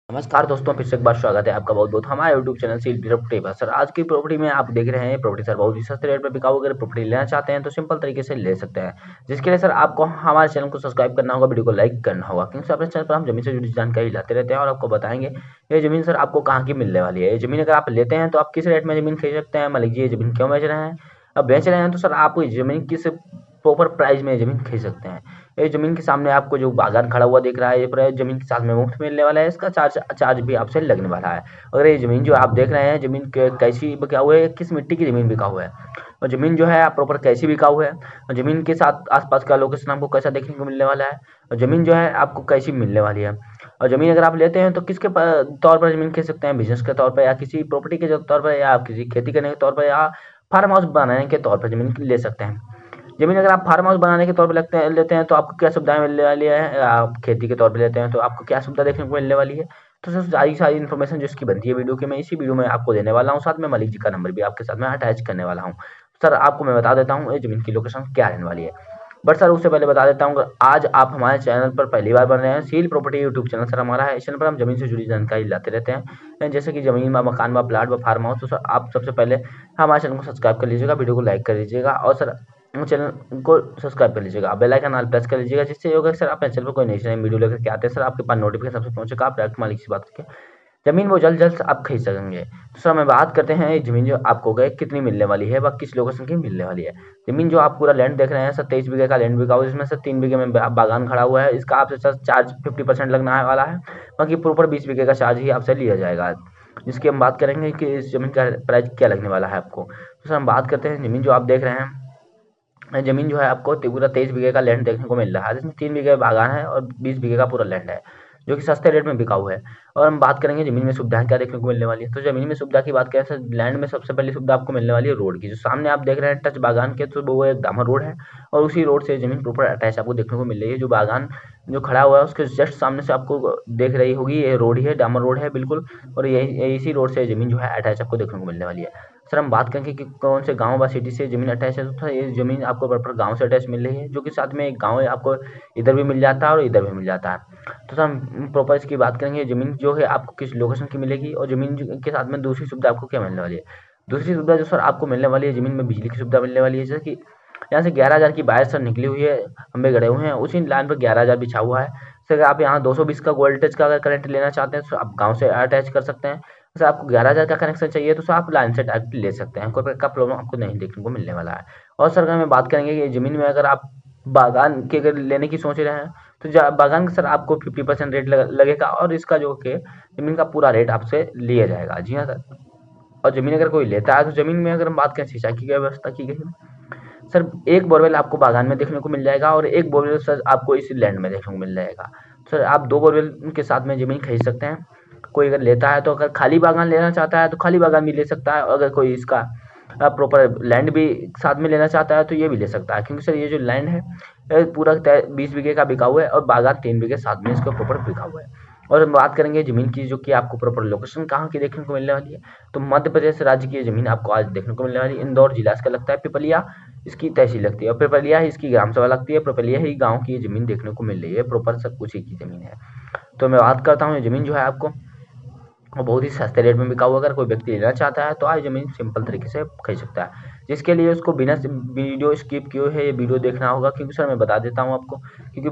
नमस्कार दोस्तों, फिर से एक बार स्वागत है आपका बहुत बहुत हमारे यूट्यूब चैनल सील प्रॉपर्टी पर। सर आज की प्रॉपर्टी में आप देख रहे हैं प्रॉपर्टी सर बहुत ही सस्ते रेट में बिकाऊ। अगर प्रॉपर्टी लेना चाहते हैं तो सिंपल तरीके से ले सकते हैं, जिसके लिए सर आपको हमारे चैनल को सब्सक्राइब करना होगा, वीडियो को लाइक करना होगा, क्योंकि अपने चैनल पर हम जमीन से जुड़ी जानकारी लाते रहते हैं और आपको बताएंगे ये जमीन सर आपको कहाँ की मिलने वाली है। ये जमीन अगर आप लेते हैं तो आप किस रेट में जमीन खरीद सकते हैं, मान लीजिए ये जमीन क्यों बेच रहे हैं। अब बेच रहे हैं तो सर आप जमीन किस प्रॉपर प्राइस में जमीन खरीद सकते हैं। ये जमीन के सामने आपको जो बागान खड़ा हुआ दिख रहा है, ये पूरा जमीन के साथ में मुफ्त मिलने वाला है। इसका चार्ज भी आपसे लगने वाला है। और ये जमीन जो आप देख रहे हैं, जमीन कैसी बिका हुआ है, किस मिट्टी की जमीन बिका हुआ है, और जमीन जो है आप प्रॉपर कैसी बिका हुआ है, और जमीन के साथ आसपास का लोकेशन आपको कैसा देखने को मिलने वाला है, और जमीन जो है आपको कैसी मिलने वाली है। और जमीन अगर आप लेते हैं तो किसके तौर पर जमीन खरीद सकते हैं, बिजनेस के तौर पर, या किसी प्रॉपर्टी के तौर पर, या आप किसी खेती करने के तौर पर, या फार्म हाउस बनाने के तौर पर जमीन ले सकते हैं। जमीन अगर आप फार्म हाउस बनाने के तौर पे लेते हैं तो आपको क्या सुविधाएं मिलने वाली है, आप खेती के तौर पे लेते हैं तो आपको क्या सुविधा देखने को मिलने वाली है। तो सर सारी इन्फॉर्मेशन जो इसकी बनती है वीडियो की, मैं इसी वीडियो में आपको देने वाला हूँ। साथ में मालिक जी का नंबर भी आपके साथ में अटैच करने वाला हूँ। सर आपको मैं बता देता हूँ ये जमीन की लोकेशन क्या रहने वाली है। बट सर उससे पहले बता देता हूँ, आज आप हमारे चैनल पर पहली बार बन रहे हैं, seal property YouTube channel sir हमारा है। इस चैनल पर हम जमीन से जुड़ी जानकारी लाते रहते हैं, जैसे कि जमीन व मकान व प्लाट व फार्म हाउस। तो सर आप सबसे पहले हमारे चैनल को सब्सक्राइब कर लीजिएगा, वीडियो को लाइक कर लीजिएगा, और सर चैनल को सब्सक्राइब कर लीजिएगा, बेल आइकन ऑल प्रेस कर लीजिएगा, जिससे होगा सर अपने चैनल पर कोई नई वीडियो लेकर के आते हैं सर आपके पास नोटिफिकेशन सबसे पहुंचेगा। आप डायरेक्ट मालिक से बात करके जमीन वो जल्द जल्द आप खरीद सकेंगे। तो सर मैं बात करते हैं जमीन जो आपको गए कितनी मिलने वाली है, व किस लोकेशन की मिलने वाली है। जमीन जो आप पूरा लैंड देख रहे हैं सर 23 बीघे का लैंड बिका हुआ है, जिसमें से 3 बीघे में बागान खड़ा हुआ है। इसका आपसे सर चार्ज 50% लगना वाला है, बाकी प्रॉपर 20 बीघे का चार्ज ही आपसे लिया जाएगा, जिसकी हम बात करेंगे कि इस जमीन का प्राइस क्या लगने वाला है आपको। तो सर हम बात करते हैं जमीन जो आप देख रहे हैं, जमीन जो है आपको पूरा 23 बीघे का लैंड देखने को मिल रहा है, जिसमें 3 बीघे बागान है और 20 बीघे का पूरा लैंड है, जो कि सस्ते रेट में बिका हुआ है। और हम बात करेंगे जमीन में सुविधाएं क्या देखने को मिलने वाली है। तो जमीन में सुविधा की बात करें सर, लैंड में सबसे पहली सुविधा आपको मिलने वाली है रोड की। जो सामने आप देख रहे हैं टच बागान के, तो वो एक डामर रोड है, और उसी रोड से जमीन प्रॉपर अटैच आपको देखने को मिल रही है। जो बागान जो खड़ा हुआ है उसके जस्ट सामने से आपको देख रही होगी, ये रोड ही है, डामर रोड है बिल्कुल, और यही इसी रोड से जमीन जो है अटैच आपको देखने को मिलने वाली है। सर हम बात करेंगे कि कौन से गांव व सिटी से जमीन अटैच है। तो ये जमीन आपको प्रॉपर गांव से अटैच मिल रही है, जो कि साथ में एक गांव है, आपको इधर भी मिल जाता है और इधर भी मिल जाता है। तो सर हम प्रॉपर इसकी बात करेंगे, जमीन जो है आपको किस लोकेशन की मिलेगी, और जमीन के साथ में दूसरी सुविधा आपको क्या मिलने वाली है। दूसरी सुविधा जो सर आपको मिलने वाली है, जमीन में बिजली की सुविधा मिलने वाली है। जैसे कि यहाँ से 11,000 की वायर सर निकली हुई है, खंभे गड़े हुए हैं, उसी लाइन पर 11,000 बिछा हुआ है। सर आप यहाँ 220 का वोल्टेज का अगर करंट लेना चाहते हैं तो आप गाँव से अटैच कर सकते हैं। सर आपको 11,000 का कनेक्शन चाहिए तो सर आप लाइन से डायरेक्ट ले सकते हैं, कोई प्रकार का प्रॉब्लम आपको नहीं देखने को मिलने वाला है। और सर अगर मैं बात करेंगे कि ज़मीन में अगर आप बागान के अगर लेने की सोच रहे हैं तो बागान का सर आपको 50% रेट लगेगा, और इसका जो कि ज़मीन का पूरा रेट आपसे लिया जाएगा। जी हाँ सर। और ज़मीन अगर कोई लेता है तो ज़मीन में अगर हम बात करें सिंचाई की व्यवस्था की गई है सर, एक बोरवेल आपको बागान में देखने को मिल जाएगा, और एक बोरवेल सर आपको इस लैंड में देखने को मिल जाएगा। सर आप 2 बोरवेल के साथ में ज़मीन खरीद सकते हैं। कोई अगर लेता है तो अगर खाली बागान लेना चाहता है तो खाली बागान भी ले सकता है, अगर कोई इसका प्रॉपर लैंड भी साथ में लेना चाहता है तो ये भी ले सकता है, क्योंकि सर ये जो लैंड है पूरा 20 बीघे का बिका हुआ है, और बागान 3 बीघे साथ में इसका प्रॉपर बिका हुआ है। और हम बात करेंगे ज़मीन की, जो कि आपको प्रॉपर लोकेशन कहाँ की देखने को मिलने वाली है। तो मध्य प्रदेश राज्य की ज़मीन आपको आज देखने को मिलने वाली है। इंदौर जिला इसका लगता है, पिपलिया इसकी तहसील लगती है, और पिपलिया ही इसकी ग्राम सभा लगती है। पिपलिया ही गांव की ज़मीन देखने को मिल रही है, प्रॉपर सब कुछ ही की ज़मीन है। तो मैं बात करता हूँ, ज़मीन जो है आपको वो बहुत ही सस्ते रेट में बिका हुआ। अगर कोई व्यक्ति लेना चाहता है तो आज ज़मीन सिंपल तरीके से खरीद सकता है, जिसके लिए उसको बिना वीडियो स्किप किए है ये वीडियो देखना होगा। क्योंकि सर मैं बता देता हूँ आपको, क्योंकि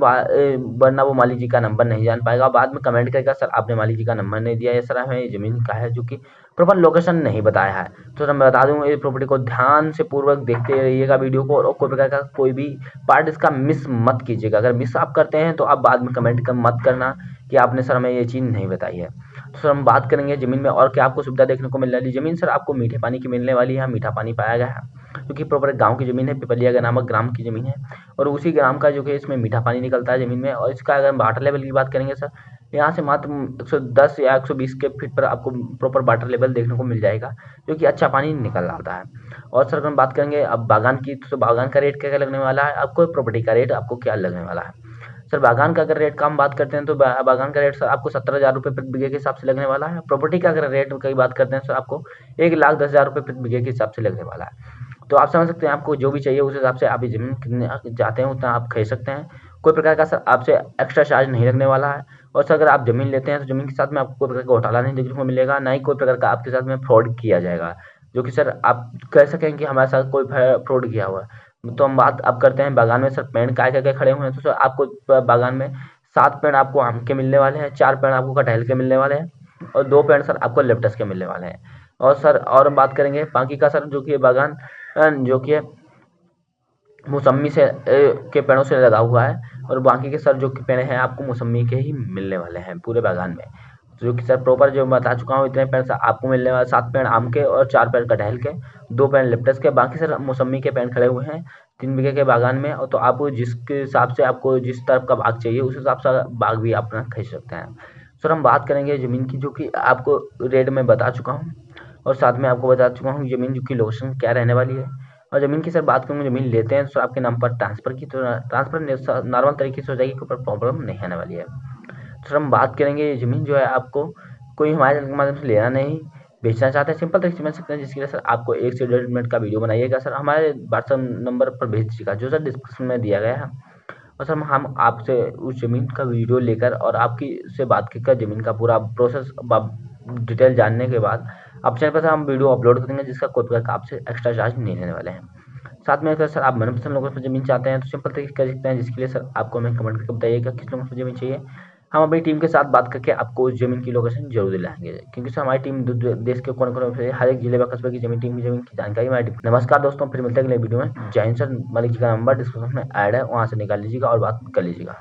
वरना वो मालिक जी का नंबर नहीं जान पाएगा, बाद में कमेंट करेगा सर आपने मालिक जी का नंबर नहीं दिया, या सर हमें ये ज़मीन का है जो कि प्रॉपर लोकेशन नहीं बताया है। तो सर मैं बता दूँ, ये प्रॉपर्टी को ध्यान से पूर्वक देखते रहिएगा वीडियो को, और कोई प्रकार का कोई भी पार्ट इसका मिस मत कीजिएगा। अगर मिस आप करते हैं तो आप बाद में कमेंट मत करना कि आपने सर हमें ये चीज़ नहीं बताई है। तो सर हम बात करेंगे ज़मीन में और क्या आपको सुविधा देखने को मिल रही है। ज़मीन सर आपको मीठे पानी की मिलने वाली है, मीठा पानी पाया गया है, क्योंकि प्रॉपर गांव की ज़मीन है, पिपलिया का नामक ग्राम की ज़मीन है, और उसी ग्राम का जो कि इसमें मीठा पानी निकलता है ज़मीन में। और इसका अगर वाटर लेवल की बात करेंगे सर, यहाँ से मात्र 110 या 120 के फीट पर आपको प्रॉपर वाटर लेवल देखने को मिल जाएगा, जो कि अच्छा पानी निकल आता है। और सर अगर हम बात करेंगे अब बागान की, तो बागान का रेट क्या क्या लगने वाला है आपको, प्रॉपर्टी का रेट आपको क्या लगने वाला है। सर बागान का अगर रेट का हम बात करते हैं तो बागान का रेट सर आपको 17,000 रुपये प्रति बीघे के हिसाब से लगने वाला है। प्रॉपर्टी का अगर रेट की बात करते हैं सर आपको 1,10,000 रुपये प्रति बीघे के हिसाब से लगने वाला है। तो आप समझ सकते हैं आपको जो भी चाहिए उस हिसाब से आप ये ज़मीन कितने चाहते हैं उतना आप खरीद सकते हैं। कोई प्रकार का सर आपसे एक्स्ट्रा चार्ज नहीं लगने वाला है। और सर अगर आप ज़मीन लेते हैं तो ज़मीन के साथ में आपको कोई प्रकार का घोटाला नहीं देखने को मिलेगा, ना ही कोई प्रकार का आपके साथ में फ्रॉड किया जाएगा, जो कि सर आप कह सकें कि हमारे साथ कोई फ्रॉड किया हुआ है। तो हम बात अब करते हैं बागान में सर पेड़ काय खड़े हुए हैं। तो सर आपको बागान में 7 पेड़ आपको आम के मिलने वाले हैं, 4 पेड़ आपको कटहल के मिलने वाले हैं और 2 पेड़ सर आपको लेप्टस के मिलने वाले हैं। और सर और हम बात करेंगे बाकी का सर, जो कि बागान जो कि मौसम्मी से के पेड़ों से लगा हुआ है, और बाकी के सर जो कि पेड़ हैं आपको मौसम्मी के ही मिलने वाले हैं पूरे बागान में। तो जो कि सर प्रॉपर जो बता चुका हूँ इतने पेड़ सर आपको मिलने वाले, 7 पेड़ आम के और 4 पेड़ कटहल के, 2 पेड़ लिप्टस के, बाकी सर मौसम्मी के पेड़ खड़े हुए हैं 3 बीघे के बागान में। और तो आप जिसके हिसाब से आपको जिस तरफ का बाग चाहिए उस हिसाब से बाग भी अपना खरीद सकते हैं। सर हम बात करेंगे ज़मीन की, जो कि आपको रेट में बता चुका हूँ और साथ में आपको बता चुका हूँ ज़मीन जो की लोकेशन क्या रहने वाली है। और ज़मीन की सर बात करूँ, ज़मीन लेते हैं तो आपके नाम पर ट्रांसफ़र की, तो ट्रांसफ़र नॉर्मल तरीके से हो जाएगी, कोई प्रॉब्लम नहीं आने वाली है। तो सर हम बात करेंगे ज़मीन जो है आपको कोई हमारे चैनल के माध्यम से लेना नहीं, बेचना चाहते हैं, सिंपल तरीके से मिल सकते हैं, जिसके लिए सर आपको 1 से 1.5 मिनट का वीडियो बनाइएगा सर, हमारे व्हाट्सएप नंबर पर भेज दीजिएगा जो सर डिस्क्रिप्शन में दिया गया है। और सर हम आपसे उस ज़मीन का वीडियो लेकर और आपकी से बात कर ज़मीन का पूरा प्रोसेस डिटेल जानने के बाद आप चैनल पर सर हम वीडियो अपलोड कर देंगे, जिसका कोई प्रकार का आपसे एक्स्ट्रा चार्ज नहीं लेने वाले हैं। साथ में अगर सर आप मनपसंद लोगों पर ज़मीन चाहते हैं तो सिंपल तरीके से कर सकते हैं, जिसके लिए सर आपको हमें कमेंट करके बताइएगा किस लोगों को ज़मीन चाहिए। हम अपनी टीम के साथ बात करके आपको उस ज़मीन की लोकेशन जरूर दिलाएंगे, क्योंकि सर हमारी टीम देश के कोने-कोने से हर एक जिले व कस्बे की ज़मीन की जानकारी हमारी टीम। नमस्कार दोस्तों, फिर मिलते हैं अगले वीडियो में। जय हिंद सर। मालिक जी का नंबर डिस्क्रिप्शन में ऐड है, वहाँ से निकाल लीजिएगा और बात कर लीजिएगा।